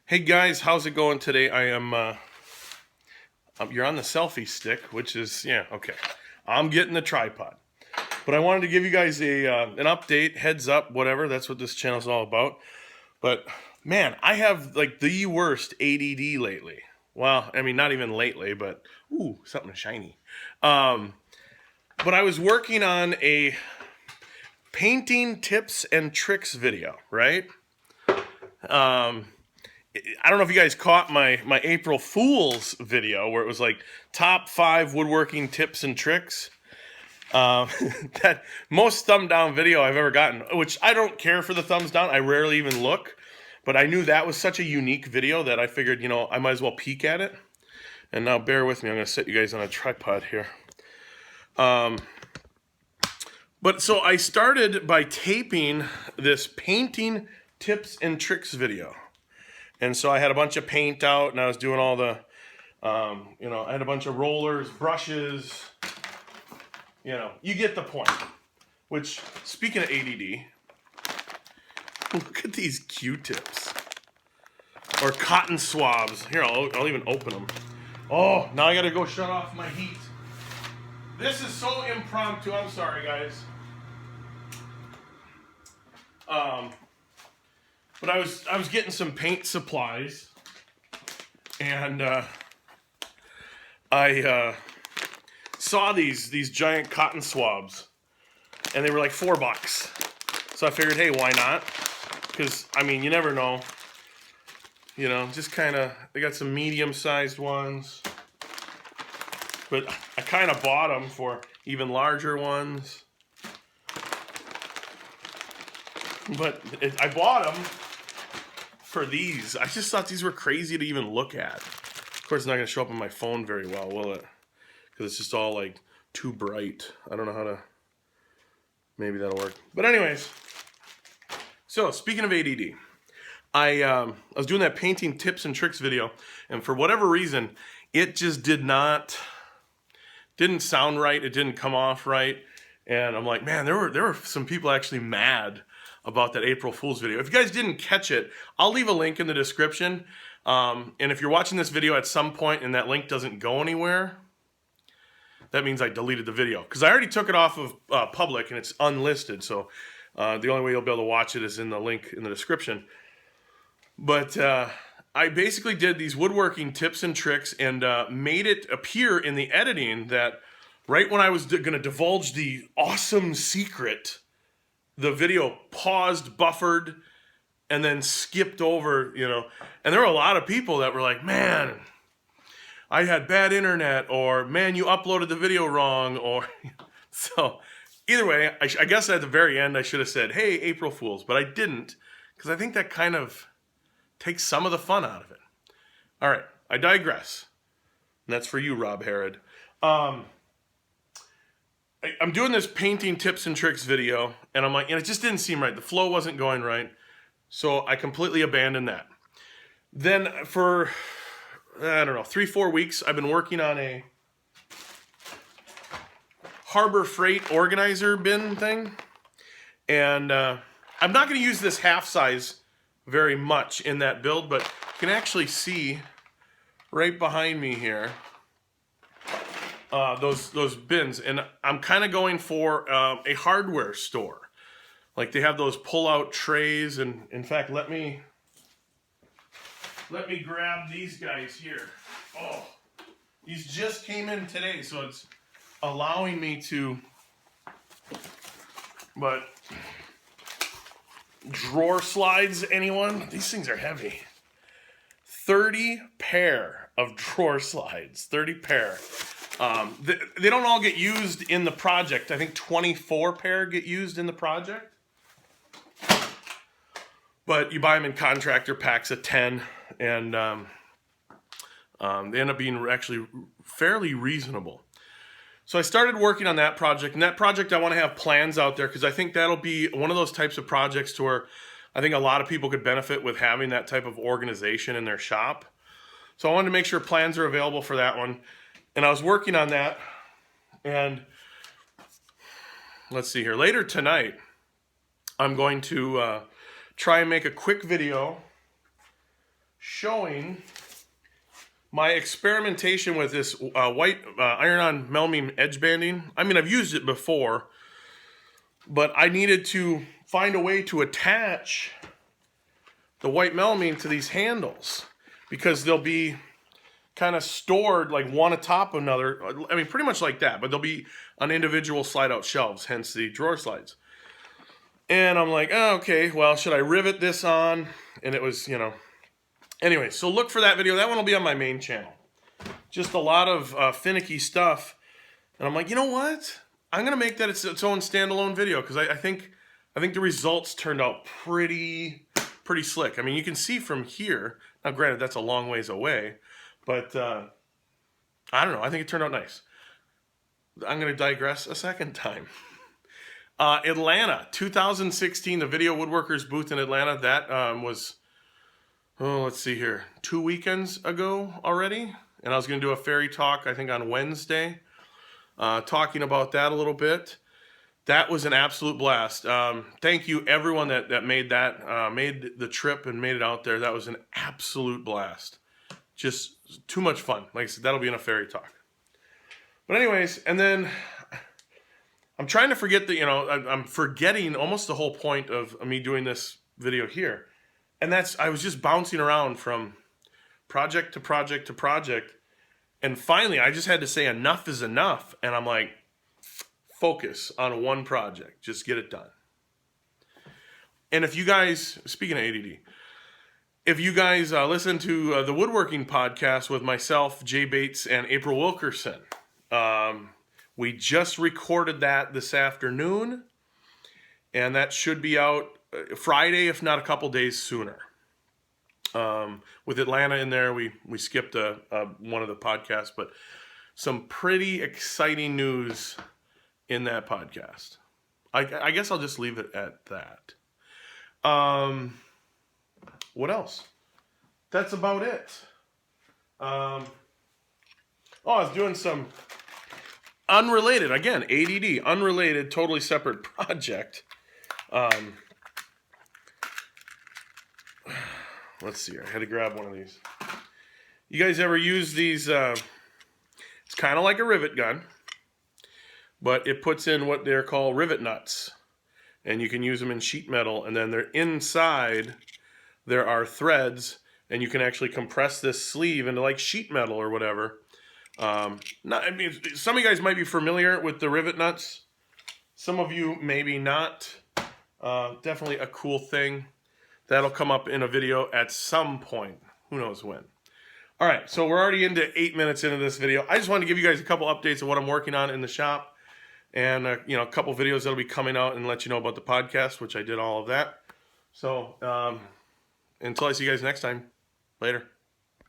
Hey guys, how's it going today? I am, you're on the selfie stick, which is, yeah, okay. I'm getting the tripod. But I wanted to give you guys an update, heads up, whatever. That's what this channel's all about. But man, I have like the worst ADD lately. Well, I mean, not even lately, but ooh, something shiny. Um, but I was working on a painting tips and tricks video, right? I don't know if you guys caught my April Fool's video where it was like top 5 woodworking tips and tricks. That most thumb down video I've ever gotten, which I don't care for the thumbs down. I rarely even look, but I knew that was such a unique video that I figured, I might as well peek at it. And now bear with me. I'm going to set you guys on a tripod here. But so I started by taping this painting tips and tricks video. And so I had a bunch of paint out, and I was doing all the, I had a bunch of rollers, brushes. You get the point. Which, speaking of ADD, look at these Q-tips. Or cotton swabs. Here, I'll even open them. Oh, now I gotta go shut off my heat. This is so impromptu. I'm sorry, guys. But I was getting some paint supplies, and I saw these giant cotton swabs, and they were like $4. So I figured, hey, why not? Because I mean, you never know. Just kind of. They got some medium-sized ones, but I kind of bought them for even larger ones. But I bought them for these. I just thought these were crazy to even look at. Of course, it's not going to show up on my phone very well, will it? Because it's just all like too bright. I don't know how to. Maybe that'll work. But anyways, so speaking of ADD, I was doing that painting tips and tricks video, and for whatever reason, it just didn't sound right. It didn't come off right, and I'm like, man, there were some people actually mad about that April Fool's video. If you guys didn't catch it, I'll leave a link in the description. And if you're watching this video at some point and that link doesn't go anywhere, that means I deleted the video. Because I already took it off of public and it's unlisted. So the only way you'll be able to watch it is in the link in the description. But I basically did these woodworking tips and tricks and made it appear in the editing that right when I was going to divulge the awesome secret, the video paused, buffered, and then skipped over, And there were a lot of people that were like, man, I had bad internet, or man, you uploaded the video wrong, or so either way, I guess at the very end I should have said, hey, April Fools, but I didn't, because I think that kind of takes some of the fun out of it. All right, I digress. And that's for you, Rob Herod. I'm doing this painting tips and tricks video, and I'm like, it just didn't seem right. The flow wasn't going right, so I completely abandoned that. Then for, I don't know, 3-4 weeks, I've been working on a Harbor Freight organizer bin thing, and I'm not going to use this half size very much in that build, but you can actually see right behind me here, those bins, and I'm kind of going for a hardware store. Like they have those pull-out trays, and in fact, let me grab these guys here. Oh, these just came in today, so it's allowing me to. But drawer slides, anyone? These things are heavy. 30 pair of drawer slides. 30 pair. They don't all get used in the project. I think 24 pair get used in the project. But you buy them in contractor packs of 10, and they end up being actually fairly reasonable. So I started working on that project, and that project I want to have plans out there because I think that'll be one of those types of projects to where I think a lot of people could benefit with having that type of organization in their shop. So I wanted to make sure plans are available for that one. And I was working on that, and let's see here. Later tonight, I'm going to try and make a quick video showing my experimentation with this white iron-on melamine edge banding. I mean, I've used it before, but I needed to find a way to attach the white melamine to these handles because they'll be kind of stored like one atop another. I mean, pretty much like that, but they'll be on individual slide-out shelves, hence the drawer slides. And I'm like, oh, okay, well, should I rivet this on? And it was, you know. Anyway, so look for that video. That one will be on my main channel. Just a lot of finicky stuff. And I'm like, you know what? I'm going to make that its own standalone video because I think the results turned out pretty slick. I mean, you can see from here. Now, granted, that's a long ways away. But I don't know. I think it turned out nice. I'm going to digress a second time. Atlanta, 2016, the Video Woodworkers booth in Atlanta. That was, let's see here, 2 weekends ago already. And I was going to do a fairy talk, I think, on Wednesday, talking about that a little bit. That was an absolute blast. Thank you, everyone that made that, made the trip and made it out there. That was an absolute blast. Just too much fun. Like I said, that'll be in a fairy talk. But anyways, and then I'm trying to forget that, you know, I'm forgetting almost the whole point of me doing this video here. And that's, I was just bouncing around from project to project to project. And finally, I just had to say enough is enough. And I'm like, focus on one project. Just get it done. And if you guys, speaking of ADD, if you guys listen to the Woodworking Podcast with myself, Jay Bates, and April Wilkerson, we just recorded that this afternoon, and that should be out Friday, if not a couple days sooner. With Atlanta in there, we skipped one of the podcasts, but some pretty exciting news in that podcast. I guess I'll just leave it at that. What else? That's about it. I was doing some unrelated, again, ADD, unrelated, totally separate project. Let's see here. I had to grab one of these. You guys ever use these? It's kind of like a rivet gun, but it puts in what they're called rivet nuts. And you can use them in sheet metal, and then they're inside. There are threads, and you can actually compress this sleeve into like sheet metal or whatever. I mean, some of you guys might be familiar with the rivet nuts. Some of you maybe not. Definitely a cool thing. That'll come up in a video at some point. Who knows when. All right, so we're already into 8 minutes into this video. I just wanted to give you guys a couple updates of what I'm working on in the shop. And, you know, a couple videos that'll be coming out and let you know about the podcast, which I did all of that. So, until I see you guys next time, later.